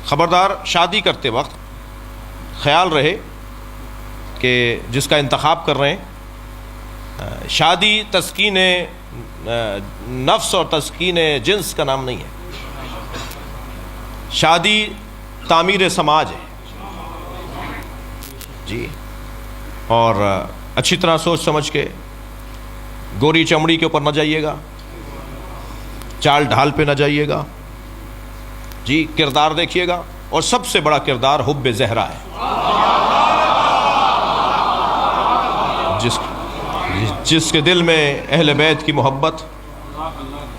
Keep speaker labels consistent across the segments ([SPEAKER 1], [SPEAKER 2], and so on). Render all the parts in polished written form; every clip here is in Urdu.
[SPEAKER 1] خبردار شادی کرتے وقت خیال رہے کہ جس کا انتخاب کر رہے ہیں، شادی تسکین نفس اور تسکین جنس کا نام نہیں ہے، شادی تعمیر سماج ہے جی. اور اچھی طرح سوچ سمجھ کے، گوری چمڑی کے اوپر نہ جائیے گا، چال ڈھال پہ نہ جائیے گا جی. کردار دیکھیے گا، اور سب سے بڑا کردار حب زہرا ہے. جس کے دل میں اہل بیت کی محبت،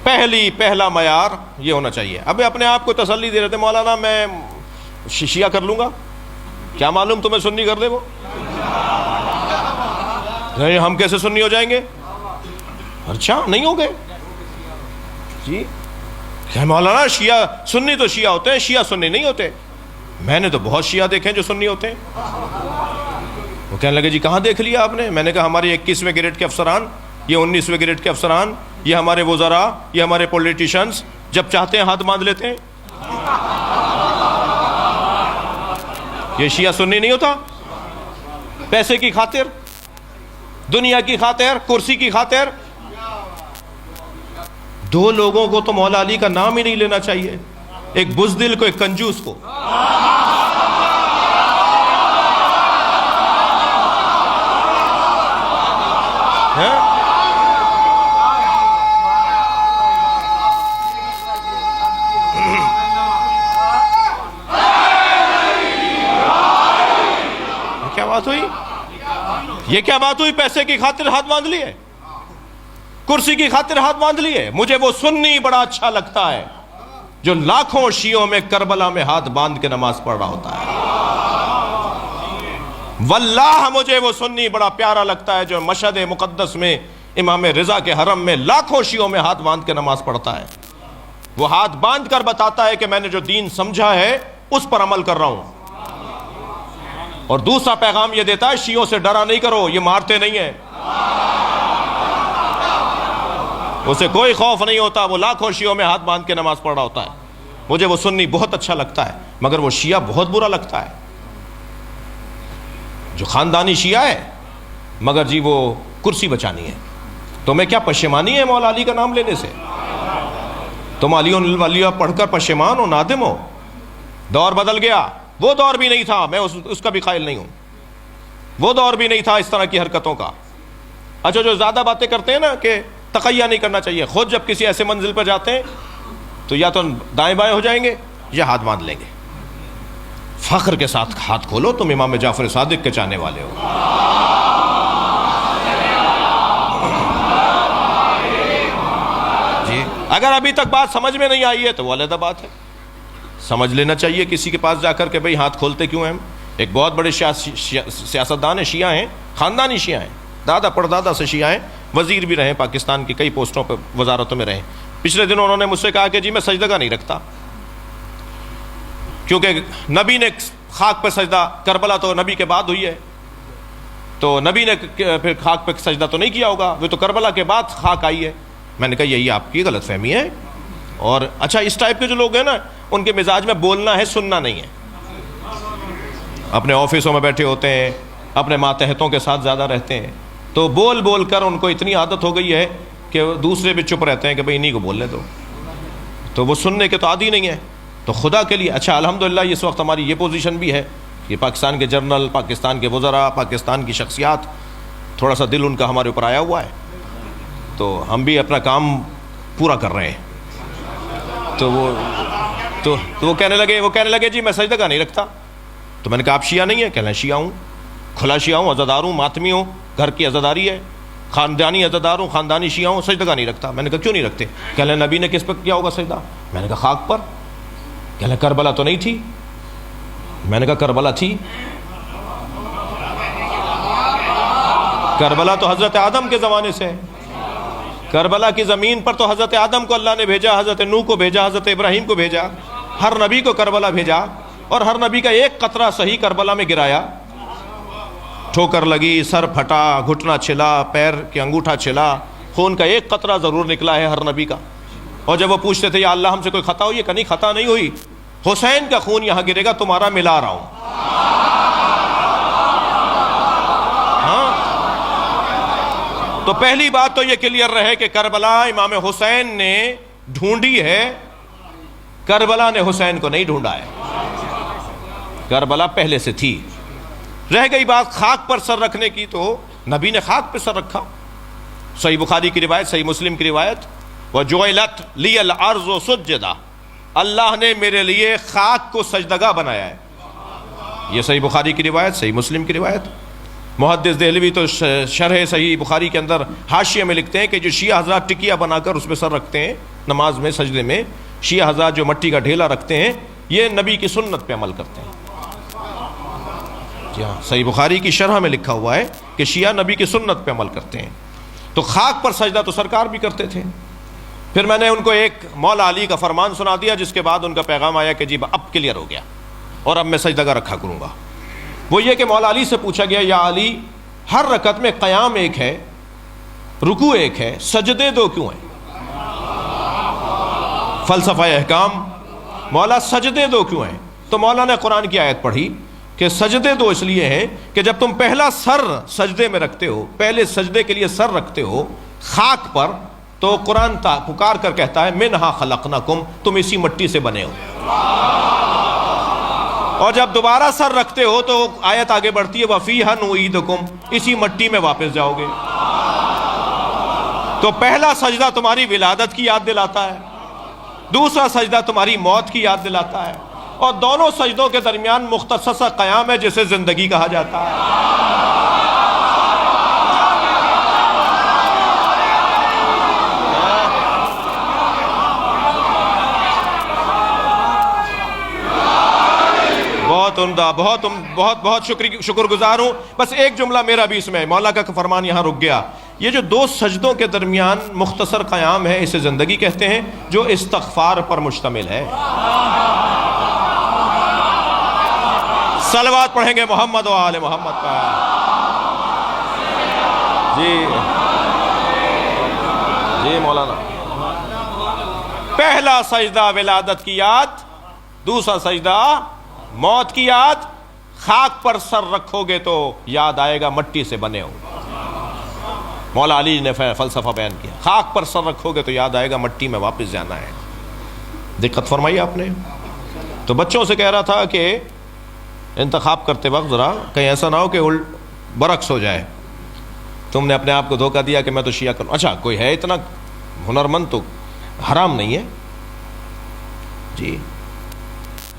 [SPEAKER 1] پہلا معیار یہ ہونا چاہیے. اب اپنے آپ کو تسلی دے رہے تھے، مولانا میں شیعہ کر لوں گا، کیا معلوم تمہیں سنی کر دے وہ. ہم کیسے سنی ہو جائیں گے؟ اچھا نہیں ہو گئے جی. کہ مولانا شیعہ سنی تو شیعہ ہوتے ہیں، شیعہ سنی نہیں ہوتے. میں نے تو بہت شیعہ دیکھے جو سنی ہوتے ہیں. وہ کہنے لگے جی کہاں دیکھ لیا آپ نے؟ میں نے کہا ہمارے 21ویں گریڈ کے افسران، یہ 19ویں گریڈ کے افسران، یہ ہمارے وزراء، یہ ہمارے پولیٹیشنز جب چاہتے ہیں ہاتھ باندھ لیتے ہیں. یہ شیعہ سنی نہیں ہوتا. پیسے کی خاطر، دنیا کی خاطر، کرسی کی خاطر. دو لوگوں کو تو مولا علی کا نام ہی نہیں لینا چاہیے، ایک بزدل کو، ایک کنجوس کو. کیا بات ہوئی؟ یہ کیا بات ہوئی؟ پیسے کی خاطر ہاتھ باندھ لیے، کرسی کی خاطر ہاتھ باندھ لیے. مجھے وہ سنی بڑا اچھا لگتا ہے جو لاکھوں شیعوں میں کربلا میں ہاتھ باندھ کے نماز پڑھ رہا ہوتا ہے. واللہ مجھے وہ سنی بڑا پیارا لگتا ہے جو مشہد مقدس میں امام رضا کے حرم میں لاکھوں شیعوں میں ہاتھ باندھ کے نماز پڑھتا ہے. وہ ہاتھ باندھ کر بتاتا ہے کہ میں نے جو دین سمجھا ہے اس پر عمل کر رہا ہوں. اور دوسرا پیغام یہ دیتا ہے شیعوں سے ڈرا نہیں کرو، یہ مارتے نہیں ہیں، اسے کوئی خوف نہیں ہوتا، وہ لاکھوں شیعوں میں ہاتھ باندھ کے نماز پڑھ رہا ہوتا ہے. مجھے وہ سنی بہت اچھا لگتا ہے، مگر وہ شیعہ بہت برا لگتا ہے جو خاندانی شیعہ ہے مگر جی وہ کرسی بچانی ہے. تمہیں کیا پشیمانی ہے مولا علی کا نام لینے سے؟ تم علی ولیہ پڑھ کر پشیمان ہو، نادم ہو؟ دور بدل گیا. وہ دور بھی نہیں تھا، میں اس کا بھی قائل نہیں ہوں. وہ دور بھی نہیں تھا اس طرح کی حرکتوں کا. اچھا جو زیادہ باتیں کرتے ہیں نا کہ تقیہ نہیں کرنا چاہیے، خود جب کسی ایسے منزل پر جاتے ہیں تو یا تو دائیں بائیں ہو جائیں گے یا ہاتھ باندھ لیں گے. فخر کے ساتھ ہاتھ کھولو، تم امام جعفر صادق کے چاہنے والے ہو. جی اگر ابھی تک بات سمجھ میں نہیں آئی ہے تو وہ علیحدہ بات ہے، سمجھ لینا چاہیے کسی کے پاس جا کر کہ بھئی ہاتھ کھولتے کیوں ہیں. ایک بہت بڑے سیاستدان ہیں، شیعہ ہیں، خاندانی شیعہ ہیں، دادا پردادا سے شیعہ ہیں، وزیر بھی رہے، پاکستان کی کئی پوسٹوں پہ وزارتوں میں رہے. پچھلے دنوں انہوں نے مجھ سے کہا کہ جی میں سجدہ نہیں رکھتا، کیونکہ نبی نے خاک پہ سجدہ، کربلا تو نبی کے بعد ہوئی ہے، تو نبی نے پھر خاک پہ سجدہ تو نہیں کیا ہوگا، وہ تو کربلا کے بعد خاک آئی ہے. میں نے کہا یہی آپ کی غلط فہمی ہے. اور اچھا اس ٹائپ کے جو لوگ ہیں نا، ان کے مزاج میں بولنا ہے، سننا نہیں ہے. اپنے آفسوں میں بیٹھے ہوتے ہیں، اپنے ماتحتوں کے ساتھ زیادہ رہتے ہیں، تو بول بول کر ان کو اتنی عادت ہو گئی ہے کہ دوسرے بھی چپ رہتے ہیں کہ بھئی انہی کو بولنے دو، تو وہ سننے کے تو عادی نہیں ہے. تو خدا کے لیے اچھا الحمدللہ اس وقت ہماری یہ پوزیشن بھی ہے کہ پاکستان کے جنرل، پاکستان کے وزراء، پاکستان کی شخصیات، تھوڑا سا دل ان کا ہمارے اوپر آیا ہوا ہے، تو ہم بھی اپنا کام پورا کر رہے ہیں. تو وہ کہنے لگے جی میں سجدہ نہیں رکھتا. تو میں نے کہا آپ شیعہ نہیں ہیں؟ کہنے لگے شیعہ ہوں، کھلا شیعہ ہوں، عزادار ہوں، ماتمی ہوں، گھر کی عزاداری ہے، خاندانی عزادار ہوں، خاندانی شیعہ ہوں، سجدہ نہیں رکھتا. میں نے کہا کیوں نہیں رکھتے؟ کہنے لگے نبی نے کس پر کیا ہوگا سجدہ؟ میں نے کہا خاک پر. کہنے لگے کربلا تو نہیں تھی؟ میں نے کہا کربلا تھی. کربلا تو حضرت آدم کے زمانے سے ہے. کربلا کی زمین پر تو حضرت آدم کو اللہ نے بھیجا، حضرت نوح کو بھیجا، حضرت ابراہیم کو بھیجا، ہر نبی کو کربلا بھیجا، اور ہر نبی کا ایک قطرہ صحیح کربلا میں گرایا. ٹھوکر لگی، سر پھٹا، گھٹنا چھلا، پیر کے انگوٹھا چھلا، خون کا ایک قطرہ ضرور نکلا ہے ہر نبی کا. اور جب وہ پوچھتے تھے یا اللہ ہم سے کوئی خطا ہوئی ہے، کہ نہیں خطا نہیں ہوئی، حسین کا خون یہاں گرے گا، تمہارا ملا رہا ہوں. ہاں، تو پہلی بات تو یہ کلیئر رہے کہ کربلا امام حسین نے ڈھونڈی ہے، کربلا نے حسین کو نہیں ڈھونڈا ہے. کربلا پہلے سے تھی. رہ گئی بات خاک پر سر رکھنے کی، تو نبی نے خاک پہ سر رکھا. صحیح بخاری کی روایت، صحیح مسلم کی روایت، وَجُعِلَتْ لِيَ الْأَرْضُ سُجَّدًا، اللہ نے میرے لیے خاک کو سجدگاہ بنایا ہے. یہ صحیح بخاری کی روایت، صحیح مسلم کی روایت. محدث دہلوی تو شرح صحیح بخاری کے اندر حاشیے میں لکھتے ہیں کہ جو شیعہ حضرات ٹکیا بنا کر اس پہ سر رکھتے ہیں نماز میں، سجدے میں، شیعہ حضرات جو مٹی کا ڈھیلا رکھتے ہیں، یہ نبی کی سنت پہ عمل کرتے ہیں. جی ہاں، صحیح بخاری کی شرح میں لکھا ہوا ہے کہ شیعہ نبی کی سنت پہ عمل کرتے ہیں. تو خاک پر سجدہ تو سرکار بھی کرتے تھے. پھر میں نے ان کو ایک مولا علی کا فرمان سنا دیا، جس کے بعد ان کا پیغام آیا کہ جی اب کلیئر ہو گیا اور اب میں سجدہ رکھا کروں گا. وہ یہ کہ مولا علی سے پوچھا گیا، یا علی، ہر رکعت میں قیام ایک ہے، رکوع ایک ہے، سجدے دو کیوں ہیں؟ فلسفہ احکام، مولا سجدے دو کیوں ہیں؟ تو مولا نے قرآن کی آیت پڑھی کہ سجدے دو اس لیے ہیں کہ جب تم پہلا سر سجدے میں رکھتے ہو، پہلے سجدے کے لیے سر رکھتے ہو خاک پر، تو قرآن پکار کر کہتا ہے منہا خلقناکم، تم اسی مٹی سے بنے ہو. اور جب دوبارہ سر رکھتے ہو تو آیت آگے بڑھتی ہے وَفِيهَا نُعِيدُكُمْ، اسی مٹی میں واپس جاؤ گے. تو پہلا سجدہ تمہاری ولادت کی یاد دلاتا ہے، دوسرا سجدہ تمہاری موت کی یاد دلاتا ہے، اور دونوں سجدوں کے درمیان مختصر سا قیام ہے جسے زندگی کہا جاتا ہے. بہت عمدہ، بہت شکر گزار ہوں. بس ایک جملہ میرا بھی اس میں، مولا کا فرمان یہاں رک گیا. یہ جو دو سجدوں کے درمیان مختصر قیام ہے، اسے زندگی کہتے ہیں، جو استغفار پر مشتمل ہے. صلوات پڑھیں گے محمد و آل محمد کا. جی مولانا، پہلا سجدہ ولادت کی یاد، دوسرا سجدہ موت کی یاد. خاک پر سر رکھو گے تو یاد آئے گا مٹی سے بنے ہو. مولا علی نے فلسفہ بیان کیا، خاک پر سر رکھو گے تو یاد آئے گا مٹی میں واپس جانا ہے. دقت فرمائی آپ نے. تو بچوں سے کہہ رہا تھا کہ انتخاب کرتے وقت ذرا کہیں ایسا نہ ہو کہ برعکس ہو جائے، تم نے اپنے آپ کو دھوکہ دیا کہ میں تو شیعہ کروں. اچھا کوئی ہے اتنا ہنرمند تو حرام نہیں ہے. جی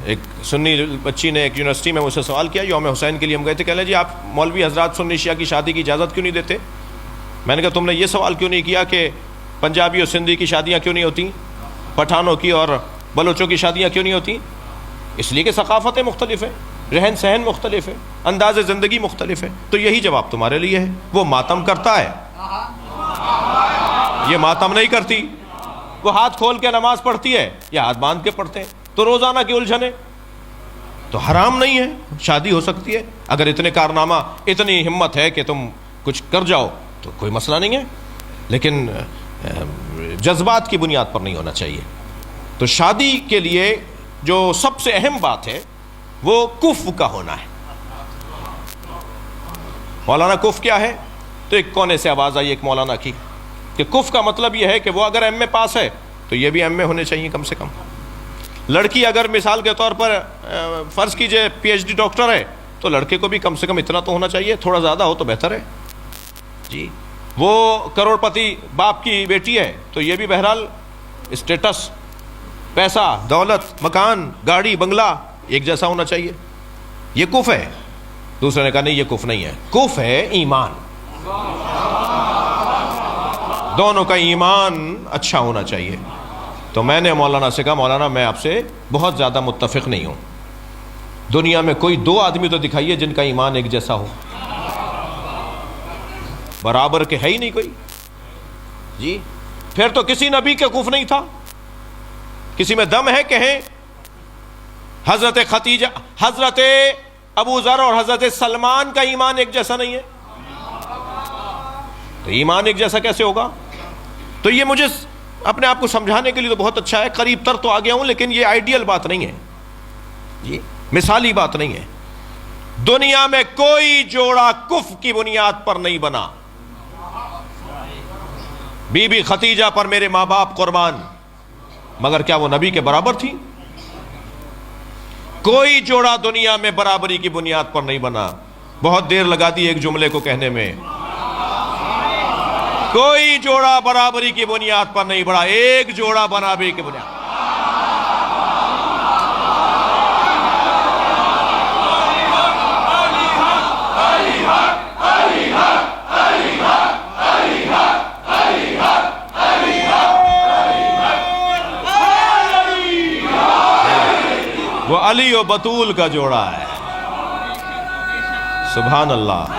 [SPEAKER 1] ایک سنی بچی نے ایک یونیورسٹی میں مجھ سے سوال کیا، یوم حسین کے لیے ہم گئے تھے، کہہ لیں جی آپ مولوی حضرات سنی شیعہ کی شادی کی اجازت کیوں نہیں دیتے؟ میں نے کہا تم نے یہ سوال کیوں نہیں کیا کہ پنجابی اور سندھی کی شادیاں کیوں نہیں ہوتی، پٹھانوں کی اور بلوچوں کی شادیاں کیوں نہیں ہوتی؟ اس لیے کہ ثقافتیں مختلف ہیں، رہن سہن مختلف ہے، انداز زندگی مختلف ہے. تو یہی جواب تمہارے لیے ہے. وہ ماتم کرتا ہے، یہ ماتم نہیں کرتی. وہ ہاتھ کھول کے نماز پڑھتی ہے، یہ ہاتھ باندھ کے پڑھتے ہیں. تو روزانہ کی الجھنیں، تو حرام نہیں ہے، شادی ہو سکتی ہے. اگر اتنے کارنامہ، اتنی ہمت ہے کہ تم کچھ کر جاؤ تو کوئی مسئلہ نہیں ہے، لیکن جذبات کی بنیاد پر نہیں ہونا چاہیے. تو شادی کے لیے جو سب سے اہم بات ہے وہ کف کا ہونا ہے. مولانا کف کیا ہے؟ تو ایک کونے سے آواز آئی ایک مولانا کی کہ کف کا مطلب یہ ہے کہ وہ اگر ایم اے پاس ہے تو یہ بھی ایم اے ہونے چاہیے کم سے کم. لڑکی اگر مثال کے طور پر فرض کیجئے پی ایچ ڈی ڈاکٹر ہے تو لڑکے کو بھی کم سے کم اتنا تو ہونا چاہیے، تھوڑا زیادہ ہو تو بہتر ہے. جی وہ کروڑ پتی باپ کی بیٹی ہے تو یہ بھی بہرحال اسٹیٹس، پیسہ، دولت، مکان، گاڑی، بنگلہ ایک جیسا ہونا چاہیے. یہ کف ہے. دوسرے نے کہا نہیں یہ کف نہیں ہے، کف ہے ایمان. دونوں کا ایمان اچھا ہونا چاہیے. تو میں نے مولانا سے کہا مولانا میں آپ سے بہت زیادہ متفق نہیں ہوں. دنیا میں کوئی دو آدمی تو دکھائیے جن کا ایمان ایک جیسا ہو. برابر کے ہے ہی نہیں کوئی. جی پھر تو کسی نبی کا کف نہیں تھا. کسی میں دم ہے کہیں حضرت خدیجہ، حضرت ابو ذر اور حضرت سلمان کا ایمان ایک جیسا نہیں ہے. تو ایمان ایک جیسا کیسے ہوگا؟ تو یہ مجھے اپنے آپ کو سمجھانے کے لیے تو بہت اچھا ہے، قریب تر تو آ گیا ہوں، لیکن یہ آئیڈیل بات نہیں ہے. یہ مثالی بات نہیں ہے. دنیا میں کوئی جوڑا کفر کی بنیاد پر نہیں بنا. بی بی ختیجہ پر میرے ماں باپ قربان، مگر کیا وہ نبی کے برابر تھی؟ کوئی جوڑا دنیا میں برابری کی بنیاد پر نہیں بنا. بہت دیر لگا دی ایک جملے کو کہنے میں. کوئی جوڑا برابری کی بنیاد پر نہیں بڑھا، ایک جوڑا برابری کی بنیاد. وہ علی و بطول کا جوڑا ہے. سبحان اللہ.